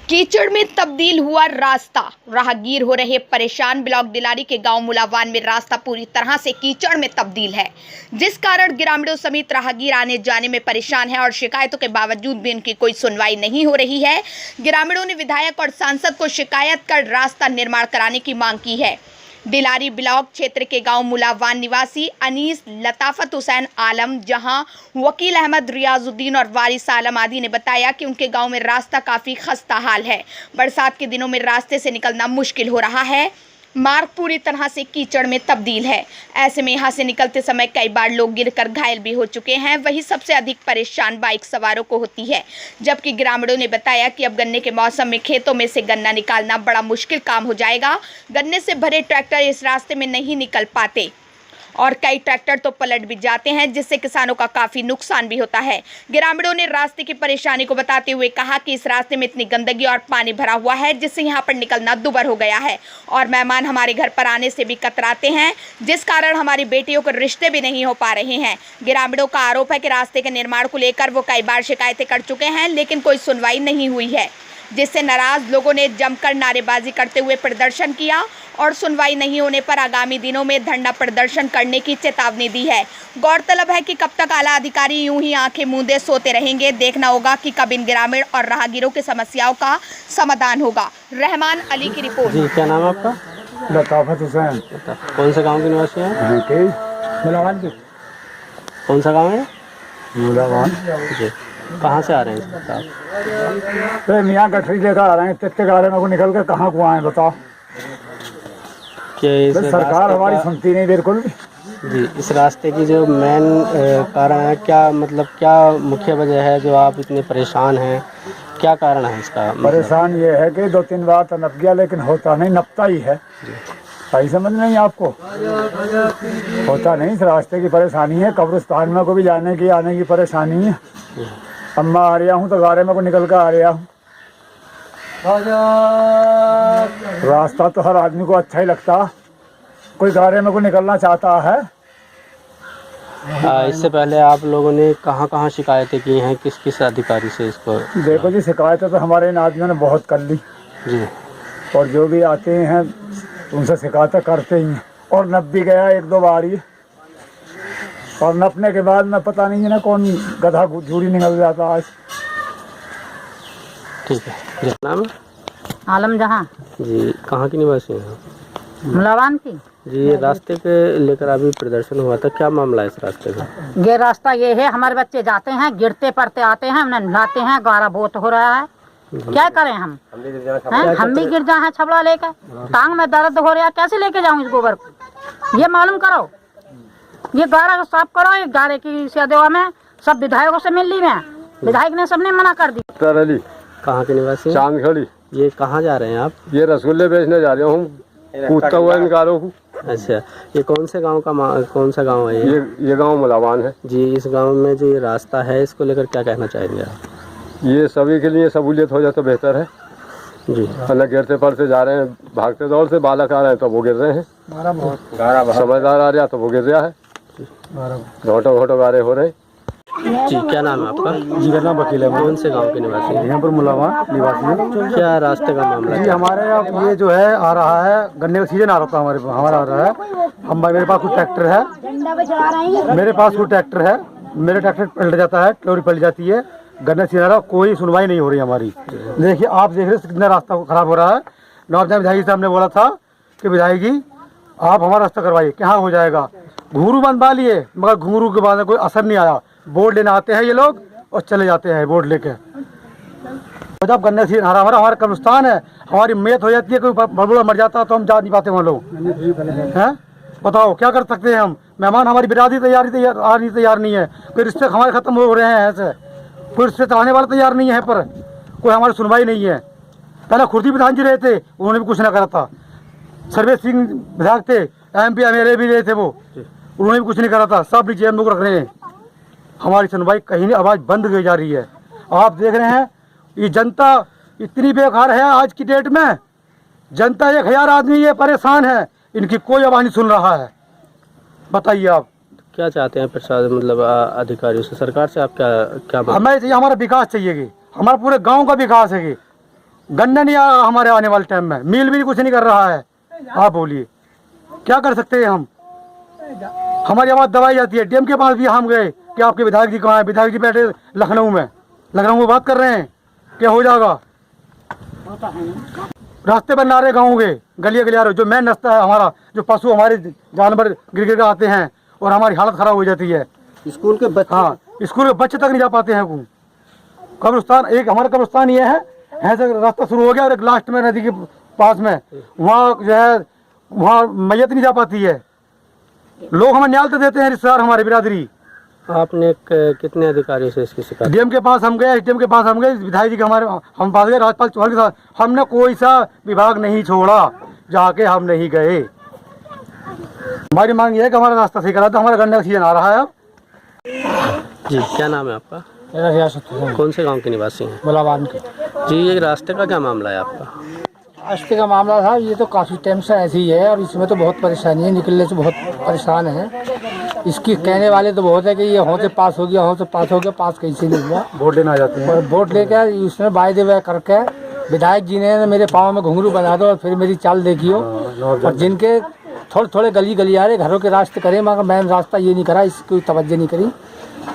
कीचड़ में तब्दील हुआ रास्ता, राहगीर हो रहे परेशान। ब्लॉक डिलारी के गांव मुलावान में रास्ता पूरी तरह से कीचड़ में तब्दील है, जिस कारण ग्रामीणों समेत राहगीर आने जाने में परेशान है और शिकायतों के बावजूद भी उनकी कोई सुनवाई नहीं हो रही है। ग्रामीणों ने विधायक और सांसद को शिकायत कर रास्ता निर्माण कराने की मांग की है। डिलारी ब्लॉक क्षेत्र के गांव मुलावान निवासी अनीस, लताफत हुसैन आलम, जहां वकील अहमद, रियाजुद्दीन और वारिस आलम आदि ने बताया कि उनके गांव में रास्ता काफ़ी खस्ता हाल है। बरसात के दिनों में रास्ते से निकलना मुश्किल हो रहा है। मार्ग पूरी तरह से कीचड़ में तब्दील है। ऐसे में यहां से निकलते समय कई बार लोग गिरकर घायल भी हो चुके हैं। वहीं सबसे अधिक परेशान बाइक सवारों को होती है, जबकि ग्रामीणों ने बताया कि अब गन्ने के मौसम में खेतों में से गन्ना निकालना बड़ा मुश्किल काम हो जाएगा। गन्ने से भरे ट्रैक्टर इस रास्ते में नहीं निकल पाते और कई ट्रैक्टर तो पलट भी जाते हैं, जिससे किसानों का काफी नुकसान भी होता है। ग्रामीणों ने रास्ते की परेशानी को बताते हुए कहा कि इस रास्ते में इतनी गंदगी और पानी भरा हुआ है, जिससे यहाँ पर निकलना दुभर हो गया है और मेहमान हमारे घर पर आने से भी कतराते हैं, जिस कारण हमारी बेटियों के रिश्ते भी नहीं हो पा रहे हैं। ग्रामीणों का आरोप है कि रास्ते के निर्माण को लेकर वो कई बार शिकायतें कर चुके हैं, लेकिन कोई सुनवाई नहीं हुई है, जिससे नाराज लोगों ने जमकर नारेबाजी करते हुए प्रदर्शन किया और सुनवाई नहीं होने पर आगामी दिनों में धरना प्रदर्शन करने की चेतावनी दी है। गौरतलब है कि कब तक आला अधिकारी यूं ही आंखें मूंदे सोते रहेंगे। देखना होगा कि कब इन ग्रामीण और राहगीरों की समस्याओं का समाधान होगा। रहमान अली की रिपोर्ट। जी, क्या नाम है आपका? लताफत हुसैन। कौन से गांव के निवासी हैं? मुलावान के। कौन सा गांव है? मुलावान। जी, कहाँ से आ रहे हैं आप? तो मियाँ गठरी लेकर आ रहे हैं, इतने गाड़े में को निकल कर कहाँ को आए बताओ। सरकार हमारी सुनती नहीं बिल्कुल भी। जी, इस रास्ते की जो मेन कारण है, क्या मतलब क्या मुख्य वजह है जो आप इतने परेशान हैं? क्या कारण है इसका? परेशान ये है कि 2-3 बार तो नप गया, लेकिन होता नहीं, नपता ही है। सही समझ नहीं आपको, होता नहीं। इस रास्ते की परेशानी है, कब्रिस्तान में को भी जाने की आने की परेशानी है। अम्मा आ रहा हूँ तो गाड़े में को निकल कर आ रहा हूँ। रास्ता तो हर आदमी को अच्छा ही लगता, कोई गाड़े में को निकलना चाहता है। इससे पहले आप लोगों ने कहाँ शिकायतें की हैं, किस किस अधिकारी से इसको? देखो जी, शिकायतें तो हमारे इन आदमियों ने बहुत कर ली जी, और जो भी आते हैं उनसे शिकायतें करते ही हैं और नप भी गया 1-2 बार ही। और नपने के बाद में पता नहीं है ना कौन गधा झूरी निकल जाता आज। ठीक है। जी, नाम? आलम जहां। जी, कहाँ की निवासी हैं? मुलावान की। जी, ये रास्ते के लेकर अभी प्रदर्शन हुआ था, क्या मामला है इस रास्ते का? ये रास्ता ये है, हमारे बच्चे जाते हैं, गिरते पड़ते आते हैं, उन्हें नहाते हैं, गारा बहुत हो रहा है। क्या करें हम भी गिर जाए हैं छबड़ा लेकर, टांग में दर्द हो रहा है, कैसे लेके जाऊं इस गोबर को? ये मालूम करो, ये गारा को साफ करो। ये गारे की सदेवा में सब विधायकों से मिल ली में, विधायक ने सबने मना कर दी। कहाँ के निवासी? चांदखड़ी। ये कहाँ जा रहे हैं आप? ये रसगुल्ले बेचने जा रहा हूँ, कूदता हुआ इन गारों को। अच्छा, ये कौन से गांव का कौन सा गांव है ये गांव मुलावान है जी। इस गांव में जो ये रास्ता है, इसको लेकर क्या कहना चाहेंगे आप? ये सभी के लिए सहूलियत हो जाए तो बेहतर है जी। अलग गिरते पड़ते जा रहे हैं, भागते दौड़ से बालक आ रहे हैं तो वो गिर रहे हैं, समझदार आ रहा तो वो गिर रहा है, घोटो गारे हो रहे। जी, क्या नाम है आपका? जी, मेरा नाम वकील है। कौन से गांव के निवासी? यहाँ पर मुलावान निवासी है। क्या रास्ते का मामला जी, है? हमारे यहाँ ये जो है आ रहा है, गन्ने का सीजन आ रहा था हमारा आ रहा है। मेरे पास कोई ट्रैक्टर है, मेरे ट्रैक्टर पलट जाता है, ट्रॉली पलट जाती है, गन्ने सीजन आ रहा, कोई सुनवाई नहीं हो रही हमारी। देखिए, आप देख रहे कितना रास्ता खराब हो रहा है। नौजवान विधायक साहब ने बोला था कि विधायक जी आप हमारा रास्ता करवाइए, कहाँ हो जाएगा। घुंघरू बनवा लिए, मगर घुंघरू के बाद कोई असर नहीं आया। बोर्ड लेने आते हैं ये लोग और चले जाते हैं बोर्ड लेके। जब गन्ने से हमारा कब्रिस्तान है, हमारी मैयत हो जाती है, कोई बड़बड़ा मर जाता तो हम जा नहीं पाते वहाँ लोग हैं। बताओ क्या कर सकते हैं हम? मेहमान हमारी बिरादरी तैयार नहीं है, कोई रिश्ते हमारे खत्म हो रहे हैं, ऐसे कोई रिश्ते आने वाले तैयार नहीं है, पर कोई हमारी सुनवाई नहीं है। पहले खुर्दी प्रधान जी रहे थे, उन्होंने भी कुछ ना करा था। सर्वेश सिंह विधायक थे, MP MLA भी रहे थे, वो उन्होंने भी कुछ नहीं करा था। सब जेल में रख रहे हैं, हमारी सुनवाई कहीं नहीं, आवाज़ बंद की जा रही है। आप देख रहे हैं ये जनता इतनी बेकार है आज की डेट में। जनता 1000 आदमी ये परेशान है, इनकी कोई आवाज़ नहीं सुन रहा है। बताइए आप। क्या चाहते हैं प्रशासन मतलब अधिकारियों से, सरकार से आप क्या क्या मांग- हमें चाहिए, हमारा विकास चाहिए कि हमारा पूरे गांव का विकास है कि गन्ना नहीं आ हमारे आने वाले टाइम में, मिल भी कुछ नहीं कर रहा है। आप बोलिए क्या कर सकते हैं हम? हमारी आवाज़ दबाई जाती है। डीएम के पास भी हम गए कि आपके विधायक जी कहाँ हैं? विधायक जी बैठे लखनऊ में बात कर रहे हैं क्या हो जाएगा। रास्ते पर नारे गाँव गलिया गलिया जो मेन रास्ता है हमारा, जो पशु हमारे जानवर गिर गिर के आते हैं और हमारी हालत खराब हो जाती है। स्कूल के बच्चे, हाँ, स्कूल के बच्चे तक नहीं जा पाते हैं। कब्रिस्तान, एक हमारा कब्रिस्तान ये है, ऐसे रास्ता शुरू हो गया और एक लास्ट में नदी के पास में वहाँ जो है वहाँ मैयत नहीं जा पाती है। लोग हमें न्याय तो देते हैं, रिश्तेदार हमारी बिरादरी। आपने कितने अधिकारियों से इसकी शिकायत? डीएम के पास हम गए, एसडीएम के पास हम गए, विधायक जी के हमारे हम पास गए, राज्यपाल चौहान के साथ। हमने कोई सा विभाग नहीं छोड़ा जाके हम नहीं गए। हमारी मांग ये है कि हमारा रास्ता सही करा दो। हमारा गन्ने का सीजन आ रहा है अब। जी, क्या नाम है आपका? मेरा रियासत है कौन से गांव के निवासी हैं? मुलावान के। जी, ये रास्ते का क्या मामला है आपका? रास्ते का मामला था, ये तो काफ़ी टाइम से ऐसे ही है और इसमें तो बहुत परेशानी है, निकलने से बहुत परेशान है। इसकी कहने वाले तो बहुत है कि ये हों से पास हो गया, हों से पास हो गया, पास कैसे नहीं हुआ। वोट लेना आ जाते हैं और वोट लेकर उसमें वायदे वह करके विधायक जी ने मेरे पाँव में घुंघरू बना दो और फिर मेरी चाल देखियो। और जिनके थोड़े थोड़े गली गलियारे घरों के रास्ते करे, मगर मैंने रास्ता ये नहीं करा, इसकी कोई तवज्जो नहीं करी।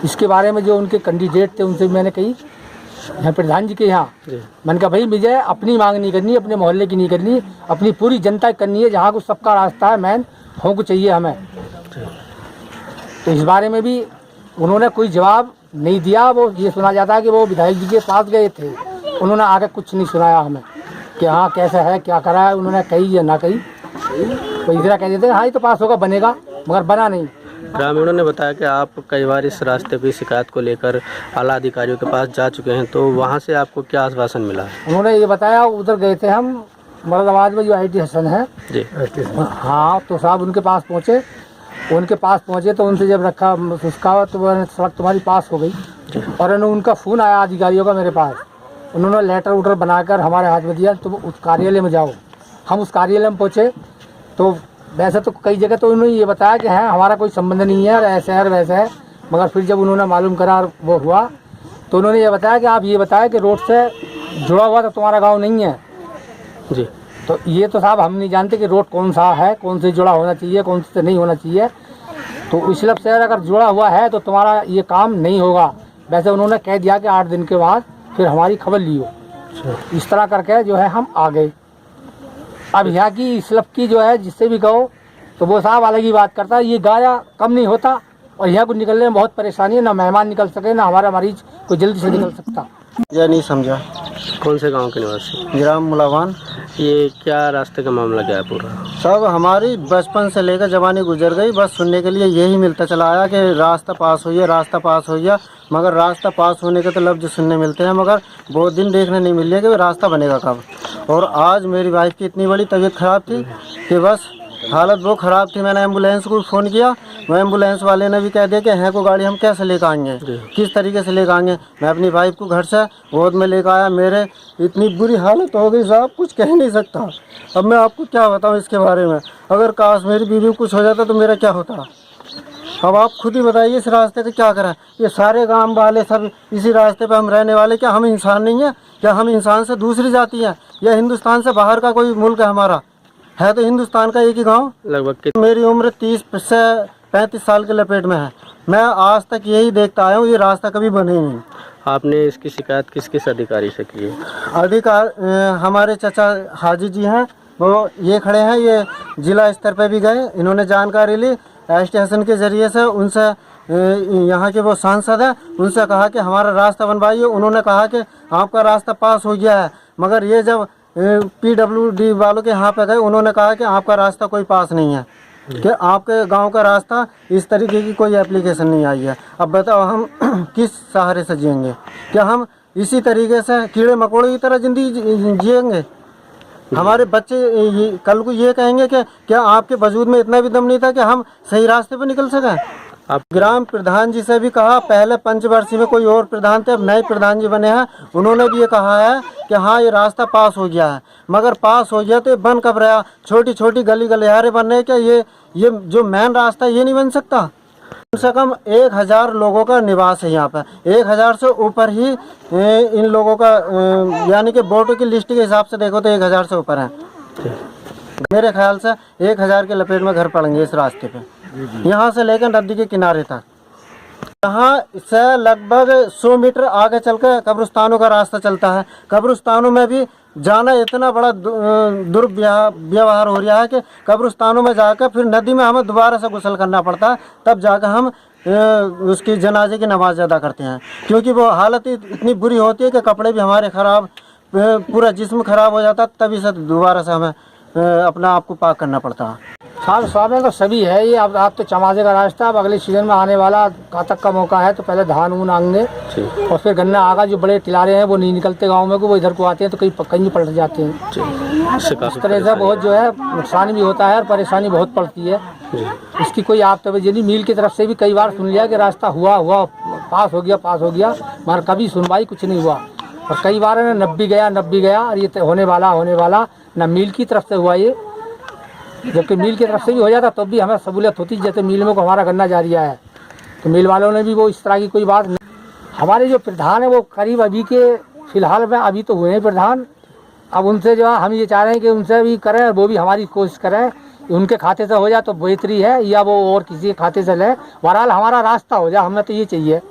इसके बारे में जो उनके कैंडिडेट थे उनसे मैंने कही, यहाँ प्रधान जी के यहाँ, मैंने कहा भाई मुझे अपनी मांग नहीं करनी, अपने मोहल्ले की नहीं करनी, अपनी पूरी जनता की करनी है। जहाँ को सबका रास्ता है मैन हों को चाहिए हमें। तो इस बारे में भी उन्होंने कोई जवाब नहीं दिया। वो ये सुना जाता है कि वो विधायक जी के पास गए थे, उन्होंने आगे कुछ नहीं सुनाया हमें कि हाँ कैसा है क्या करा है, उन्होंने कही या ना कही। तो इस तरह कह देते हैं हाँ ये तो पास होगा, बनेगा, मगर बना नहीं। ग्रामीणों ने बताया कि आप कई बार इस रास्ते की शिकायत को लेकर आला अधिकारियों के पास जा चुके हैं, तो वहाँ से आपको क्या आश्वासन मिला है? उन्होंने ये बताया, उधर गए थे हम मुरादाबाद में जो IT हसन है जी, हाँ, तो साहब उनके पास पहुँचे। तो उनसे जब रखा उसका तो सड़क तुम्हारी पास हो गई। और उनका फ़ोन आया अधिकारियों का मेरे पास, उन्होंने लेटर उटर बनाकर हमारे हाथ में दिया, तुम उस कार्यालय में जाओ। हम उस कार्यालय में पहुँचे तो वैसे तो कई जगह तो उन्होंने ये बताया कि हाँ हमारा कोई संबंध नहीं है और ऐसा है और वैसा है, मगर फिर जब उन्होंने मालूम करा और वो हुआ तो उन्होंने ये बताया कि आप ये बताया कि रोड से जुड़ा हुआ तो तुम्हारा गांव नहीं है जी। तो ये तो साहब हम नहीं जानते कि रोड कौन सा है, कौन से जुड़ा होना चाहिए, कौन से नहीं होना चाहिए। तो इसलिए शहर अगर जुड़ा हुआ है तो तुम्हारा ये काम नहीं होगा। वैसे उन्होंने कह दिया कि 8 दिन के बाद फिर हमारी खबर लियो। इस तरह करके जो है हम आ गए। अब यहाँ की इसलफ की जो है जिससे भी कहो तो वो साहब अलग ही बात करता है, ये गाया कम नहीं होता और यहाँ को निकलने में बहुत परेशानी है। ना मेहमान निकल सके, ना हमारा मरीज कोई जल्दी से निकल सकता। यह नहीं समझा। कौन से गांव के निवासी? ग्राम मुलावान। ये क्या रास्ते का मामला क्या है पूरा? सब हमारी बचपन से लेकर जवानी गुजर गई, बस सुनने के लिए यही मिलता चला आया कि रास्ता पास हो गया, रास्ता पास हो गया, मगर रास्ता पास होने के तो लफ्ज़ सुनने मिलते हैं, मगर बहुत दिन देखने नहीं मिल रहे कि रास्ता बनेगा कब। और आज मेरी वाइफ की इतनी बड़ी तबीयत ख़राब थी कि बस हालत वो ख़राब थी। मैंने एम्बुलेंस को फ़ोन किया, वो एम्बुलेंस वाले ने भी कह दिया कि हैं को गाड़ी हम कैसे लेकर आएंगे, किस तरीके से लेकर आएंगे। मैं अपनी वाइफ को घर से गोद में लेकर आया, मेरे इतनी बुरी हालत हो गई साहब कुछ कह नहीं सकता। अब मैं आपको क्या बताऊं इसके बारे में। अगर काश मेरी बीवी को कुछ हो जाता तो मेरा क्या होता। अब आप खुद ही बताइए इस रास्ते का क्या करें। ये सारे गांव वाले सब इसी रास्ते पे हम रहने वाले, क्या हम इंसान नहीं हैं? क्या हम इंसान से दूसरी जाति हैं? या हिंदुस्तान से बाहर का कोई मुल्क है हमारा? है तो हिंदुस्तान का एक ही गांव। लगभग मेरी उम्र 30 से 35 साल के लपेट में है। मैं आज तक यही देखता आया हूँ, ये रास्ता कभी बने ही नहीं। आपने इसकी शिकायत किस किस अधिकारी से की है? अधिकार हमारे चाचा हाजी जी हैं, वो ये खड़े हैं, ये जिला स्तर पे भी गए, इन्होंने जानकारी ली ST हसन के ज़रिए से। उनसे यहाँ के वो सांसद हैं, उनसे कहा कि हमारा रास्ता बनवाइए। उन्होंने कहा कि आपका रास्ता पास हो गया है, मगर ये जब PWD वालों के यहाँ पे गए, उन्होंने कहा कि आपका रास्ता कोई पास नहीं है, कि आपके गांव का रास्ता इस तरीके की कोई एप्लीकेशन नहीं आई है। अब बताओ हम किस सहारे से जिएंगे? क्या हम इसी तरीके से कीड़े मकोड़े की तरह ज़िंदगी जिएंगे? हमारे बच्चे कल को ये कहेंगे कि क्या आपके वजूद में इतना भी दम नहीं था कि हम सही रास्ते पर निकल सकें? आप ग्राम प्रधान जी से भी कहा, पहले पंचवर्षीय में कोई और प्रधान थे, अब नए प्रधान जी बने हैं, उन्होंने भी ये कहा है कि हाँ ये रास्ता पास हो गया है, मगर पास हो गया तो ये बन कब रहा? छोटी छोटी गली गलियारे बन रहे, क्या ये जो मेन रास्ता ये नहीं बन सकता? कम से कम 1000 लोगों का निवास है यहाँ पर, 1000 से ऊपर ही इन लोगों का यानी कि वोटों की लिस्ट के हिसाब से देखो तो 1000 से ऊपर है। मेरे ख्याल से 1000 के लपेट में घर पड़ेंगे इस रास्ते पे, यहाँ से लेकर नदी के किनारे तक। यहाँ से लगभग 100 मीटर आगे चलकर कब्रिस्तानों का रास्ता चलता है। कब्रिस्तानों में भी जाना इतना बड़ा दुर्व्यवहार हो रहा है कि कब्रिस्तानों में जाकर फिर नदी में हमें दोबारा से गुस्ल करना पड़ता है, तब जाकर हम उसकी जनाजे की नमाज अदा करते हैं, क्योंकि वो हालत इतनी बुरी होती है कि कपड़े भी हमारे ख़राब, पूरा जिस्म ख़राब हो जाता, तभी से दोबारा से हमें अपना आप को पाक करना पड़ता है। सामने तो सभी है ये। अब तो चमाजे का रास्ता, अब अगले सीजन में आने वाला कातक का मौका है, तो पहले धान ऊन आएंगे और फिर गन्ना आगा। जो बड़े टिलारे हैं वो नहीं निकलते गांव में, को वो इधर को आते हैं तो कहीं पलट जाते हैं। इस तरह से बहुत जो है नुकसान भी होता है और परेशानी बहुत पड़ती है। इसकी कोई आप तो यदि मिल की तरफ से भी कई बार सुन लिया कि रास्ता हुआ पास हो गया, मगर कभी सुनवाई कुछ नहीं हुआ। और कई बार है नब भी गया और ये होने वाला न मिल की तरफ से हुआ ये, जबकि मिल की तरफ से भी हो जाता तो भी हमें सहूलियत होती। जैसे मिल में को हमारा गन्ना जारी है तो मिल वालों ने भी वो इस तरह की कोई बात नहीं। हमारे जो प्रधान है वो करीब अभी के फिलहाल में अभी तो हुए हैं प्रधान, अब उनसे जो है हम ये चाह रहे हैं कि उनसे भी करें, वो भी हमारी कोशिश करें, उनके खाते से हो जाए तो बेहतरी है, या वो और किसी के खाते से ले, बहरहाल हमारा रास्ता हो जाए, हमें तो ये चाहिए।